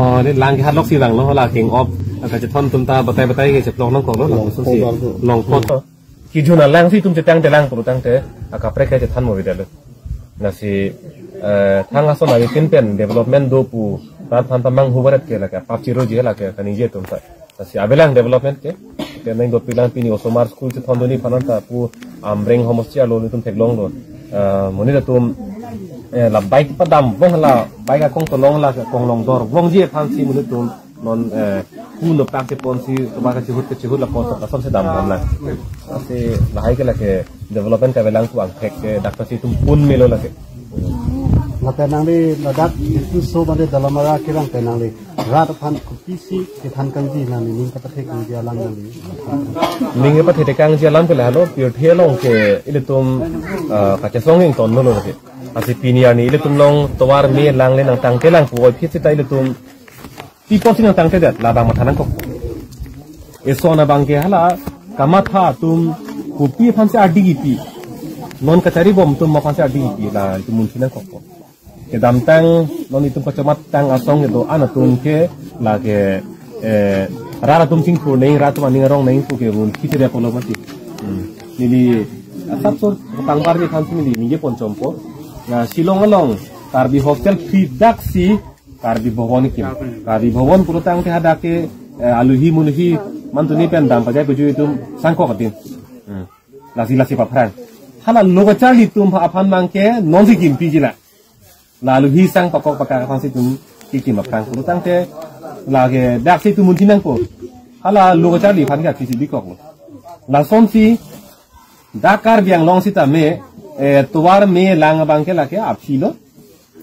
อ๋อนี่ล้างที่ฮัดล็อกสีหลังเนาะเวลาเก่งออฟอาจจะท่อนตุ้มตาบัตไตเก็บลองน้องของรถหลังสุดสีลองพอดกี่จุดนั้นล้างที่ตุ้มจะตั้งแต่ล้างตัวตั้งแต่อากาศแปรแค่จะทันหมดเลยนะสิทางอาสนะวิธีเป็น development ดูปูรัฐพันธมังหัวรัฐเกล้าแกปัจจิโรจีละแกคันนี้เจตุ้มใส่นะสิอาเบลัง development แกนั่งดูพิลังปีนี้โอสมาร์สคูลจะทอนดูนี่พันนั้นแต่ปูเร่งโฮมสเตียโลนี่ตุ้มเทคลองโลมันนี่จะตุ้มla baik padam wong la baik akong tolong la akong long dor wong je phan si mun tu non kuno pak ke pon si to ba ka chihut la pon ta som se dam dam la ase la hai ke la ke development ka belang tu ang thek ke dakta si tum pun melo la ke la ke nang le la dak tu so ba de dalamara ke rang ke nang le rat phan ku pi si ke than kang ji nang ni ning ka thek ang dia lang nang ni ning ka thek kang ji lam ke la lo pir the long ke ile tum ka cha song ing ton lo ke asih pinia ni iletum long tawar mi lang le nang tang te lang puoi phit sitai iletum ti pon sin nang tang te dat la bang mathanan ko esona bang ke hala kamatha tum ku pi phan se adi gi pi non kachari bom tum ma phan se adi gi pi la tum mun sin ko ke dam tang non itum ko chamat tang asong do anatum ke la ke rara tum sing pu nei ratu maning rong nei pu ke mun khite ko lo mati ni asap so tang par ni than sin ni je pon chompo ya silong along karbi hostel feedback si karbi bawon kim karbi bawon puro tang ke hada ke aluhi munhi mantuni pen dam pajai kuju itu sangko katin lasi papran hala logo charli tum pha aphan mangke non si kim pijila laluhi sang pakok pakak phan si tum kim apran puro tang ke lage dak si tum munti nang ko hala logo charli phan ka kisi bikok la son si dakar biang long si ta me tuar me lang bangke lake apilo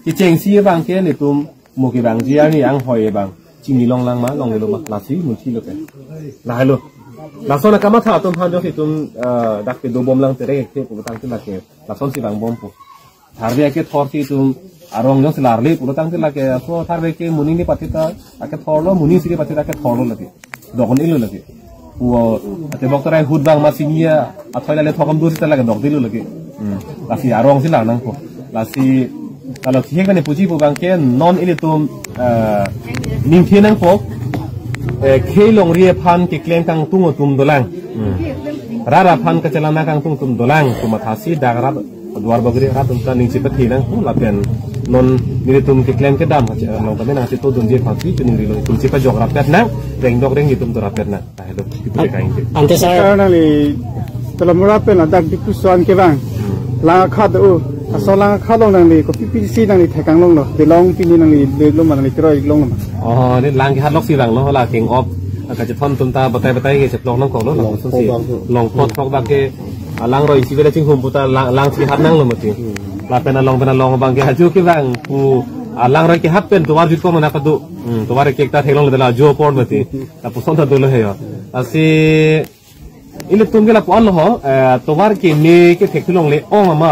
ki chengsi bangke ne tum moki bang jia ni ang hoye bang chini long lang ma long le lo ma lasi muchi lo ke la halo la sona kama tha tum phan jo si tum dak ke do bom lang tere ke pu tang te lake la son si bang bom pu tharbe ke thor si tum arong jo silar le pu tang te lake so tharbe ke muni ni patita ake thorlo muni si ke patita ke thorlo lake dokon ilo lake wo ate boktorai hud bang masinia athoila le thokam do si ta lake dok dilu lake lasi arong silang nang ko lasi kalau kihe kan puji po bangke non ini tum ning thiên nang po khelong rie phan ke kleng kang tung tum dolang rara phan ka chalana kang tum dolang kumathasi dagrab dwar bagri ra tum ta ning chipat hinang ko lapian non ini tum ke kleng ke dam long kame nang si to dum je phansi tuning ri long tum chipat jog rapet nang reng dok reng itum to rapet na ta hello ipu ke kain ke ante sa na li telamura pe na dak diku suan ke bang la kha do asolang kha long nang li ko ppc nang li thekang long no de long pini nang li de lo man li troi long maนี่ล้างที่ฮัดล็อกสีหลังเนาะเวลาเก่งออฟอาจจะท่อนตุ้มตาบัตไตเก็บลองน้องของรถหลังสุดสีลองพอดพอกบางเกล้างรอยชีวิตจริงหุ่มปุตตาล้างที่ฮัดนั่งลงมาทีลาเป็นลองบางเกฮัจูกี่บางปูล้างรอยกี่ฮัดเป็นตัวจุดก็มันนักดูตัวเก็กตาเทลงเลยละจูปอนมาทีแต่ปุ๊บส่งทัดดูเลยเหรออาศัยอิเล็กตรอนก็ละปอนเหรอตัวเก็มีเก็เทคลงเลยอ้อมมา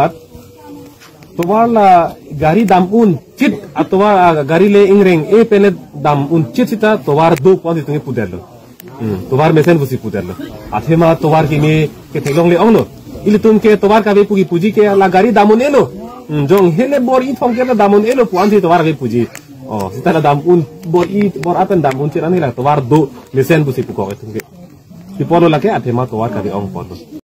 ตัวละgari dam un chit atwa gari le ingreng pele dam un chit sita towar do pon itunge puderlo towar mesen busi puderlo athema towar kini ke theglong le onglo ili tum ke towar ka be puji ke la gari damun elo jong hele bor i thong ke la damun elo puan si towar be puji sita la dam un bor apen dam un chit ani la towar do mesen busi pukok itunge ti polo la ke athema towar ka be ong pon